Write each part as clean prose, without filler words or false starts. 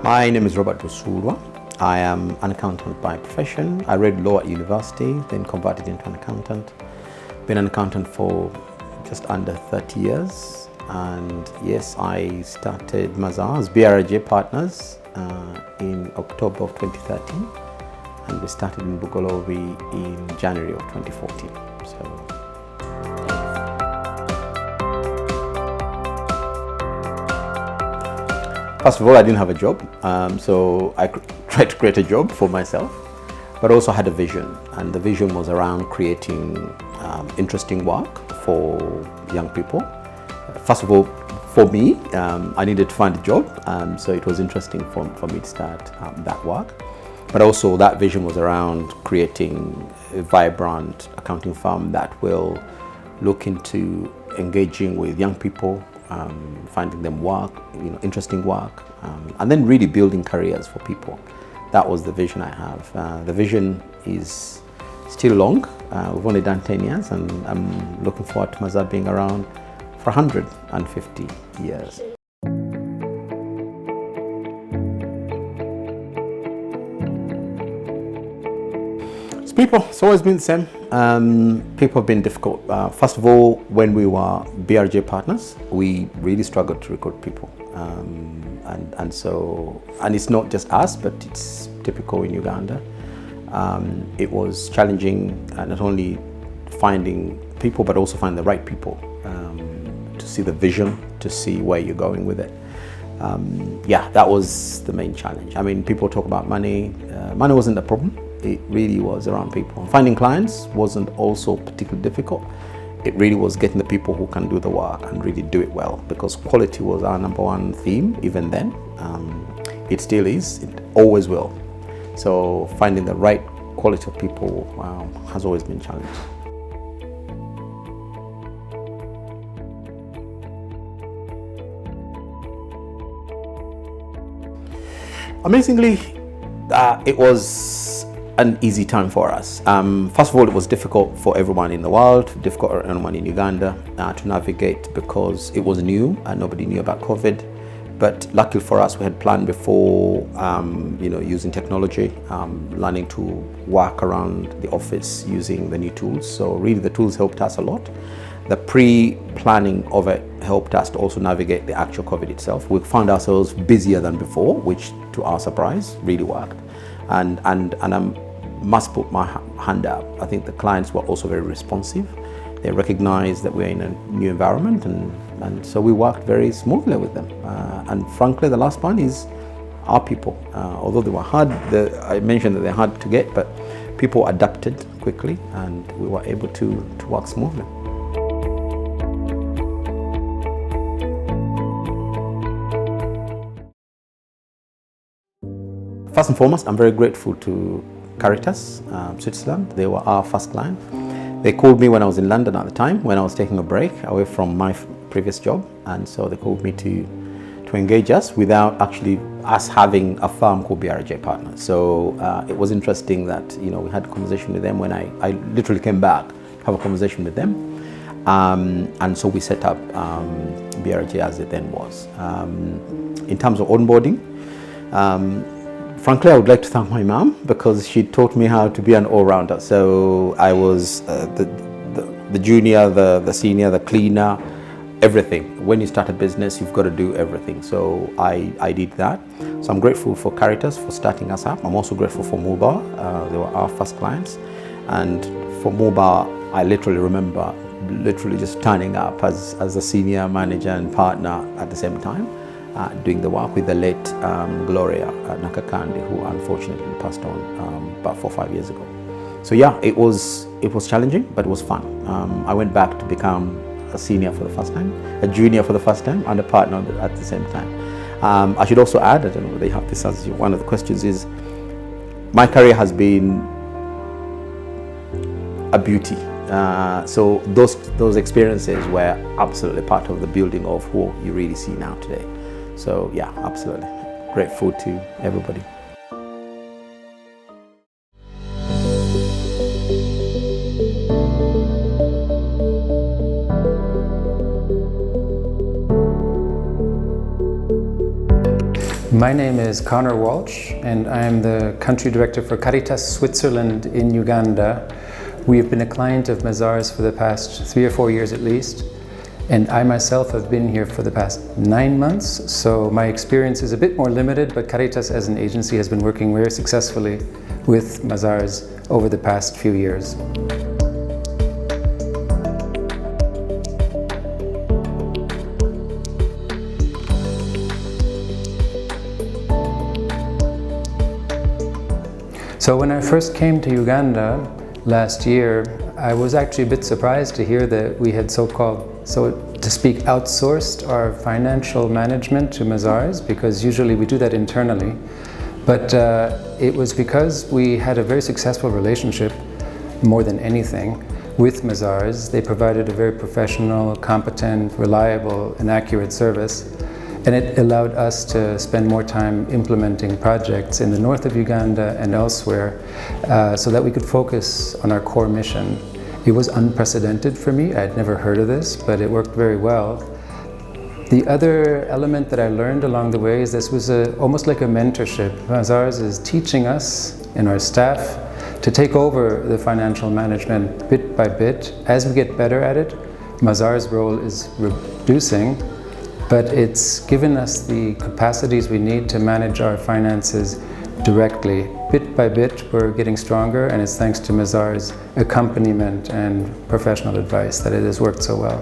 My name is Robert Busurwa. I am an accountant by profession. I read law at university, then converted into an accountant. Been an accountant for just under 30 years. And yes, I started Mazars BRJ Partners in October of 2013. And we started in Bugolobi in January of 2014. First of all, I didn't have a job, so I tried to create a job for myself, but also had a vision, and the vision was around creating interesting work for young people. First of all, for me, I needed to find a job, so it was interesting for me to start that work. But also that vision was around creating a vibrant accounting firm that will look into engaging with young people, finding them work, interesting work, and then really building careers for people. That was the vision I have. The vision is still long. We've only done 10 years, and I'm looking forward to Mazars being around for 150 years. People, it's always been the same. People have been difficult. First of all, when we were BRJ Partners, we really struggled to recruit people. And it's not just us, but it's typical in Uganda. It was challenging, not only finding people, but also finding the right people, to see the vision, to see where you're going with it. Yeah, that was the main challenge. I mean, people talk about money. Money wasn't a problem. It really was around people. Finding clients wasn't also particularly difficult. It really was getting the people who can do the work and really do it well, because quality was our number one theme even then. It still is, it always will. So finding the right quality of people has always been challenging. Amazingly, it was an easy time for us. First of all, it was difficult for everyone in the world, difficult for everyone in Uganda to navigate, because it was new and nobody knew about COVID. But luckily for us, we had planned before, using technology, learning to work around the office using the new tools. So really the tools helped us a lot. The pre-planning of it helped us to also navigate the actual COVID itself. We found ourselves busier than before, which to our surprise really worked. And I must put my hand up. I think the clients were also very responsive. They recognized that we're in a new environment, and so we worked very smoothly with them. And frankly, the last one is our people. Although they were hard, I mentioned that they're hard to get, but people adapted quickly, and we were able to work smoothly. First and foremost, I'm very grateful to Caritas, Switzerland. They were our first client. They called me when I was in London at the time, when I was taking a break away from my previous job. And so they called me to engage us without actually us having a firm called BRJ Partners. So it was interesting that, we had a conversation with them when I literally came back to have a conversation with them. And so we set up BRJ as it then was. In terms of onboarding, frankly, I would like to thank my mom, because she taught me how to be an all-rounder. So I was the junior, the senior, the cleaner, everything. When you start a business, you've got to do everything. So I did that. So I'm grateful for Caritas for starting us up. I'm also grateful for Mobile. They were our first clients. And for Mobile, I literally remember just turning up as a senior manager and partner at the same time. Doing the work with the late Gloria Nakakandi, who unfortunately passed on about 4 or 5 years ago. So yeah, it was challenging, but it was fun. I went back to become a senior for the first time, a junior for the first time, and a partner at the same time. I should also add, I don't know whether you have this as one of the questions, is my career has been a beauty. So those experiences were absolutely part of the building of who you really see now today. So yeah, absolutely grateful to everybody. My name is Connor Walsh, and I am the Country Director for Caritas Switzerland in Uganda. We have been a client of Mazars for the past 3 or 4 years at least, and I myself have been here for the past 9 months, so my experience is a bit more limited, but Caritas as an agency has been working very successfully with Mazars over the past few years. So when I first came to Uganda last year, I was actually a bit surprised to hear that we had so to speak, outsourced our financial management to Mazars, because usually we do that internally. But it was because we had a very successful relationship, more than anything, with Mazars. They provided a very professional, competent, reliable, and accurate service. And it allowed us to spend more time implementing projects in the north of Uganda and elsewhere so that we could focus on our core mission. It was unprecedented for me. I'd never heard of this, but it worked very well. The other element that I learned along the way is this was almost like a mentorship. Mazars is teaching us and our staff to take over the financial management bit by bit. As we get better at it, Mazars' role is reducing, but it's given us the capacities we need to manage our finances directly. Bit by bit, we're getting stronger, and it's thanks to Mazars' accompaniment and professional advice that it has worked so well.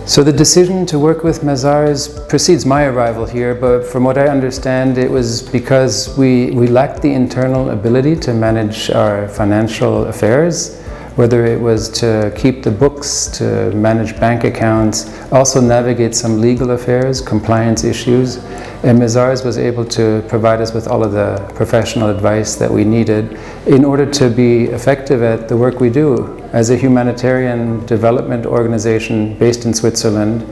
So the decision to work with Mazars precedes my arrival here, but from what I understand, it was because we lacked the internal ability to manage our financial affairs, whether it was to keep the books, to manage bank accounts, also navigate some legal affairs, compliance issues. And Mazars was able to provide us with all of the professional advice that we needed in order to be effective at the work we do. As a humanitarian development organization based in Switzerland,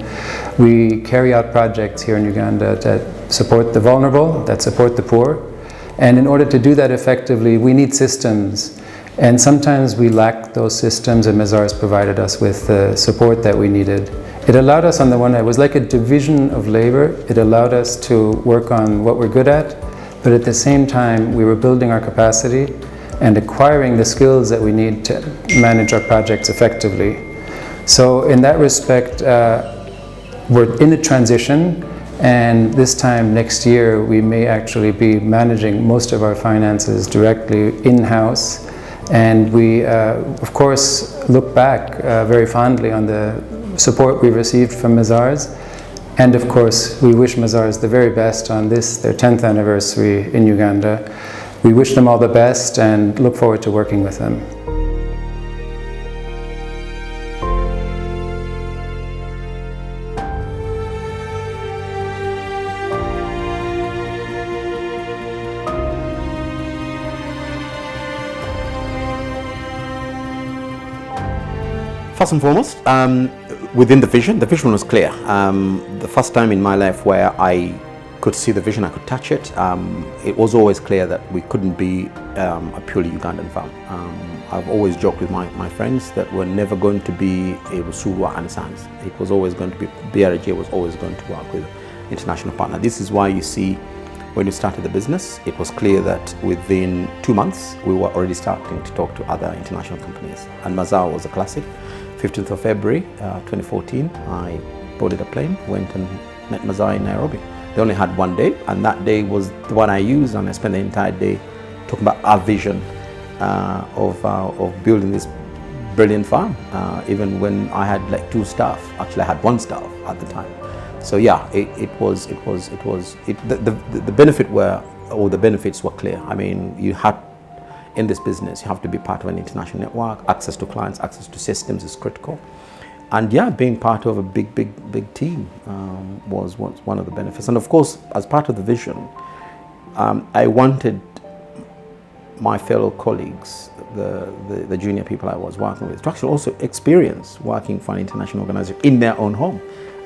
we carry out projects here in Uganda that support the vulnerable, that support the poor. And in order to do that effectively, we need systems. And sometimes we lacked those systems, and Mazars provided us with the support that we needed. It allowed us, on the one hand, it was like a division of labor. It allowed us to work on what we're good at, but at the same time, we were building our capacity and acquiring the skills that we need to manage our projects effectively. So in that respect, we're in a transition, and this time next year, we may actually be managing most of our finances directly in-house. And we, of course, look back very fondly on the support we've received from Mazars. And of course, we wish Mazars the very best on this, their 10th anniversary in Uganda. We wish them all the best and look forward to working with them. First and foremost, within the vision was clear. The first time in my life where I could see the vision, I could touch it, it was always clear that we couldn't be a purely Ugandan farm. I've always joked with my friends that we're never going to be a Rusurwa and Sons. It was always going to be, BRJ was always going to work with international partner. This is why you see when we started the business, it was clear that within 2 months, we were already starting to talk to other international companies. And Mazars was a classic. 15th of February 2014, I boarded a plane, went and met Mazars in Nairobi. They only had 1 day, and that day was the one I used, and I spent the entire day talking about our vision of building this brilliant farm. Even when I had like 2 staff, actually I had 1 staff at the time. So yeah, the benefit the benefits were clear. I mean, you had, in this business, you have to be part of an international network. Access to clients, access to systems is critical. And yeah, being part of a big team was one of the benefits. And of course, as part of the vision, I wanted my fellow colleagues, the junior people I was working with, to actually also experience working for an international organization in their own home.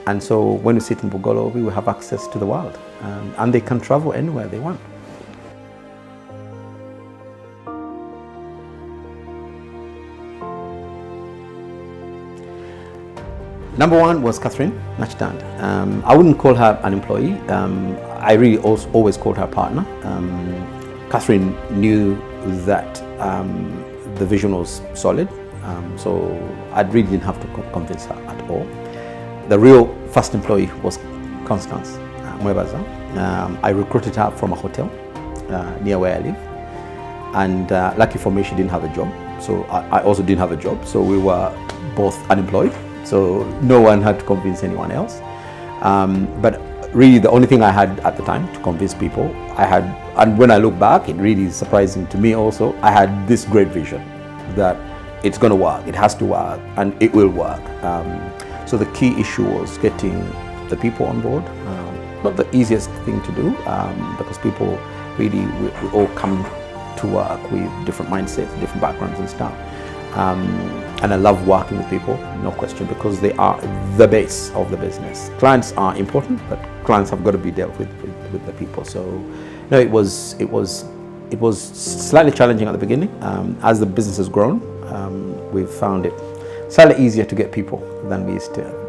And so when we sit in Bugolo, we will have access to the world, and they can travel anywhere they want. Number one was Catherine Nachstand. I wouldn't call her an employee. I really always called her partner. Catherine knew that the vision was solid, so I really didn't have to convince her at all. The real first employee was Constance Mwebaza. I recruited her from a hotel near where I live, and lucky for me, she didn't have a job, so I also didn't have a job, so we were both unemployed, so no one had to convince anyone else. But really the only thing I had at the time to convince people, and when I look back, it really is surprising to me also, I had this great vision that it's going to work, it has to work, and it will work. So the key issue was getting the people on board. Not the easiest thing to do, because people really, we all come to work with different mindsets, different backgrounds and stuff. And I love working with people, no question, because they are the base of the business. Clients are important, but clients have got to be dealt with the people. So, no, it was slightly challenging at the beginning. As the business has grown, we've found it slightly easier to get people than we used to.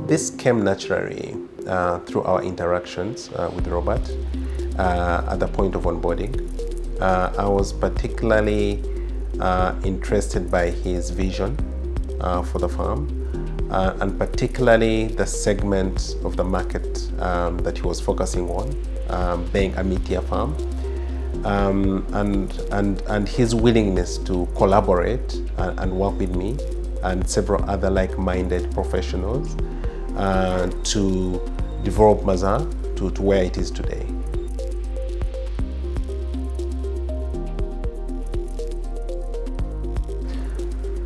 This came naturally through our interactions with Robert at the point of onboarding. I was particularly interested by his vision for the farm, and particularly the segment of the market that he was focusing on, being a mid-tier farm, and his willingness to collaborate and work with me and several other like-minded professionals to develop Mazars to where it is today.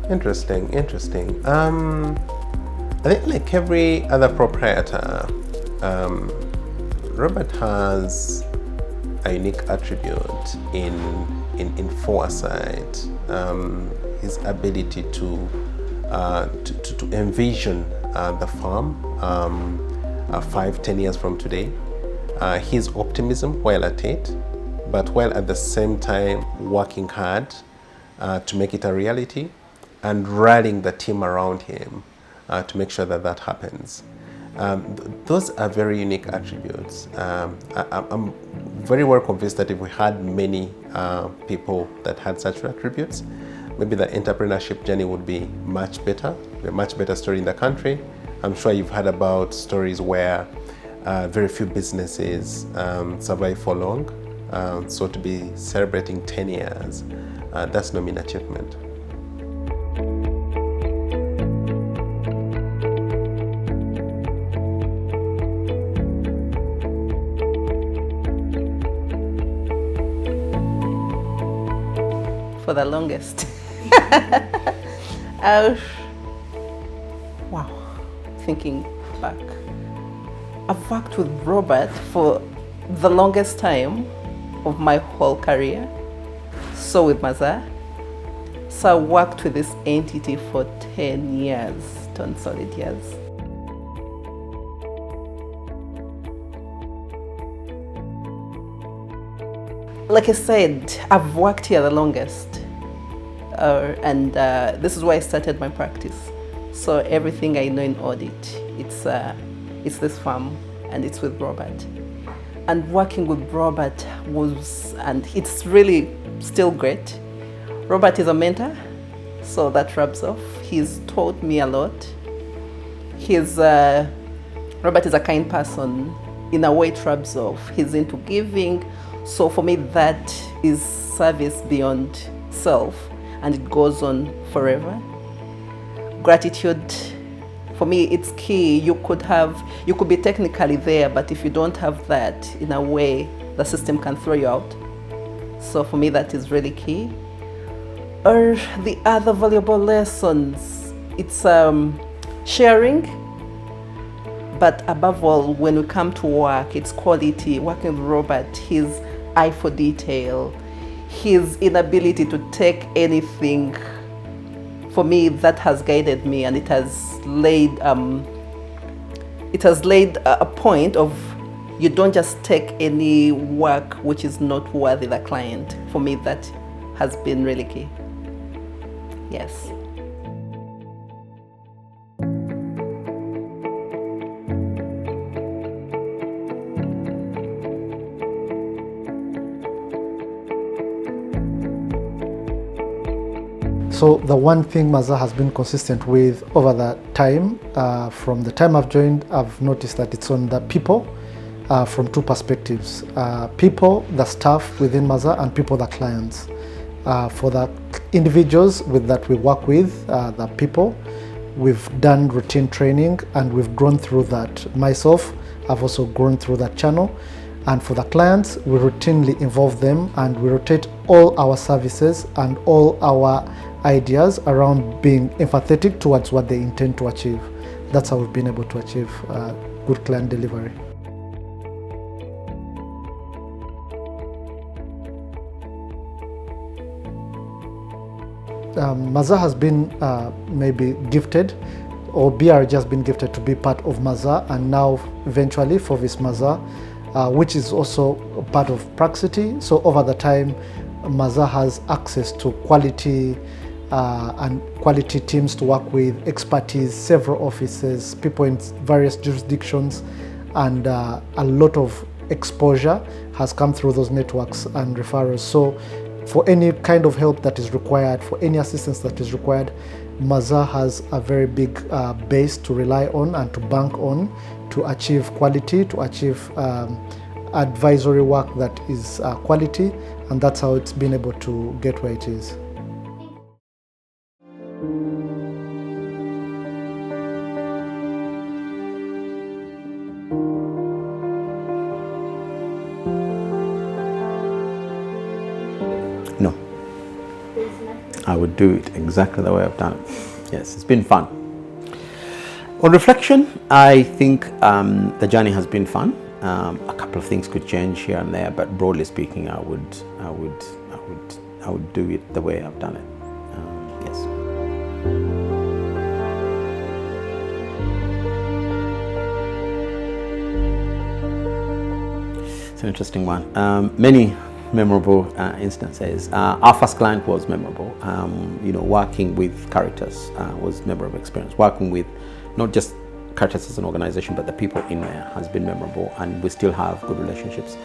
Interesting. I think like every other proprietor, Robert has a unique attribute in foresight, his ability to envision the farm 5-10 years from today. His optimism while at it, but while at the same time working hard to make it a reality and rallying the team around him to make sure that that happens. Those are very unique attributes. I'm very well convinced that if we had many people that had such attributes, maybe the entrepreneurship journey would be much better, a much better story in the country. I'm sure you've heard about stories where very few businesses survive for long. So to be celebrating 10 years, that's no mean achievement. For the longest. Wow, thinking back. I've worked with Robert for the longest time of my whole career. So with Mazars. So I worked with this entity for 10 years, 10 solid years. Like I said, I've worked here the longest. And this is where I started my practice. So everything I know in audit, it's this farm and it's with Robert. And working with Robert and it's really still great. Robert is a mentor, so that rubs off. He's taught me a lot. Robert is a kind person. In a way, it rubs off. He's into giving. So for me, that is service beyond self, and it goes on forever. Gratitude, for me, it's key. You could be technically there, but if you don't have that, in a way, the system can throw you out. So for me, that is really key. Or the other valuable lessons, it's sharing, but above all, when we come to work, it's quality. Working with Robert, his eye for detail, his inability to take anything, for me, that has guided me, and it has laid it has laid a point of you don't just take any work which is not worthy the client. For me, that has been really key. Yes. So the one thing Mazars has been consistent with over that time, from the time I've joined, I've noticed that it's on the people from two perspectives. People, the staff within Mazars, and people, the clients. For the individuals that we work with, the people, we've done routine training and we've grown through that. Myself, I've also grown through that channel. And for the clients, we routinely involve them and we rotate all our services and all our ideas around being empathetic towards what they intend to achieve. That's how we've been able to achieve good client delivery. Mazars has been maybe gifted, or BRJ has been gifted to be part of Mazars, and now eventually Forvis Mazars, which is also part of Praxity. So over the time, Mazars has access to quality and quality teams to work with, expertise, several offices, people in various jurisdictions, and a lot of exposure has come through those networks and referrals. So for any kind of help that is required, for any assistance that is required, Mazars has a very big base to rely on and to bank on to achieve quality, to achieve advisory work that is quality, and that's how it's been able to get where it is. No. I would do it exactly the way I've done it. Yes, it's been fun. On reflection, I think the journey has been fun. A couple of things could change here and there, but broadly speaking, I would do it the way I've done it. Yes. It's an interesting one. Many memorable instances. Our first client was memorable. Working with Caritas was a memorable experience. Working with not just Caritas as an organization, but the people in there has been memorable, and we still have good relationships.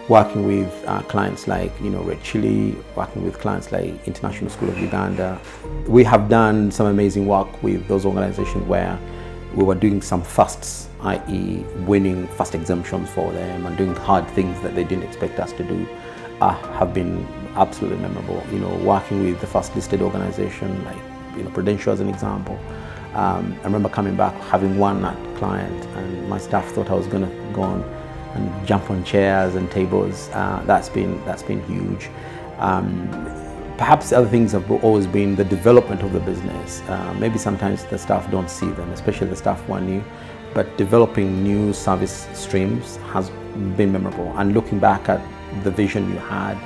Working with clients like Red Chili, working with clients like International School of Uganda. We have done some amazing work with those organizations where we were doing some firsts, i.e. winning first exemptions for them and doing hard things that they didn't expect us to do. Have been absolutely memorable. Working with the first listed organization like Prudential as an example. I remember coming back, having won that client, and my staff thought I was going to go on and jump on chairs and tables. That's been huge. Perhaps the other things have always been the development of the business. Maybe sometimes the staff don't see them, especially the staff who are new, but developing new service streams has been memorable. And looking back at the vision you had,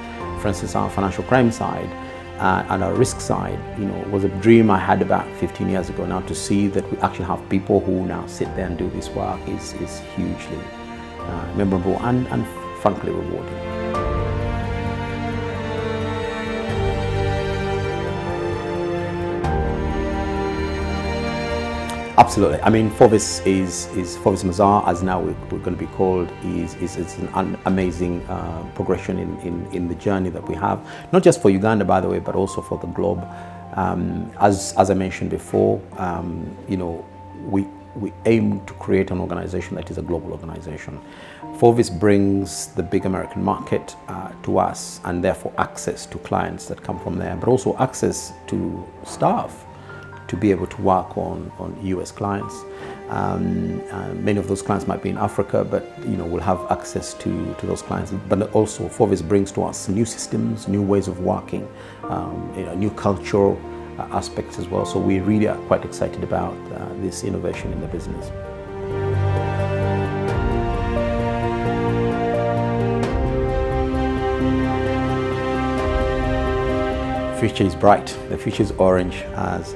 for instance, our financial crime side and our risk side, was a dream I had about 15 years ago. Now to see that we actually have people who now sit there and do this work is hugely memorable and frankly rewarding. Absolutely. I mean, Forvis is Forvis Mazars, as now we're going to be called, is an amazing progression in the journey that we have, not just for Uganda, by the way, but also for the globe. As I mentioned before, we aim to create an organization that is a global organization. Forvis brings the big American market to us, and therefore access to clients that come from there, but also access to staff to be able to work on US clients. Many of those clients might be in Africa, but we'll have access to those clients. But also Forvis brings to us new systems, new ways of working, new cultural aspects as well. So we really are quite excited about this innovation in the business. future is bright. The future is orange, as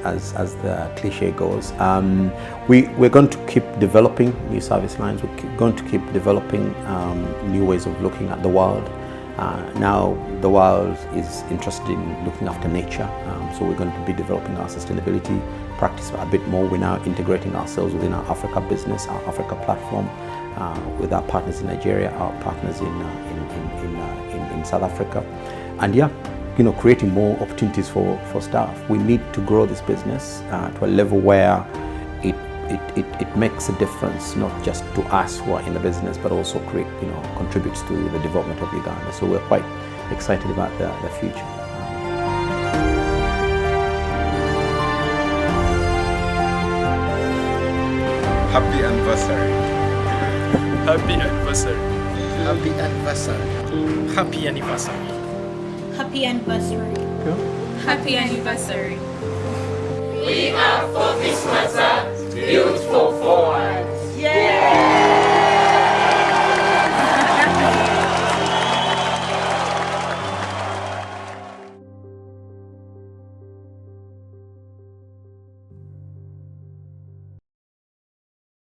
the cliche goes. We're going to keep developing new service lines. We're going to keep developing new ways of looking at the world. Now the world is interested in looking after nature, so we're going to be developing our sustainability practice a bit more. We're now integrating ourselves within our Africa business, our Africa platform, with our partners in Nigeria, our partners in South Africa, and creating more opportunities for staff. We need to grow this business to a level where it makes a difference, not just to us who are in the business, but also contributes to the development of Uganda. So we're quite excited about the future. Happy anniversary. Happy anniversary. Happy anniversary. Happy anniversary. Happy anniversary. Happy anniversary. We are Forvis Mazars, built for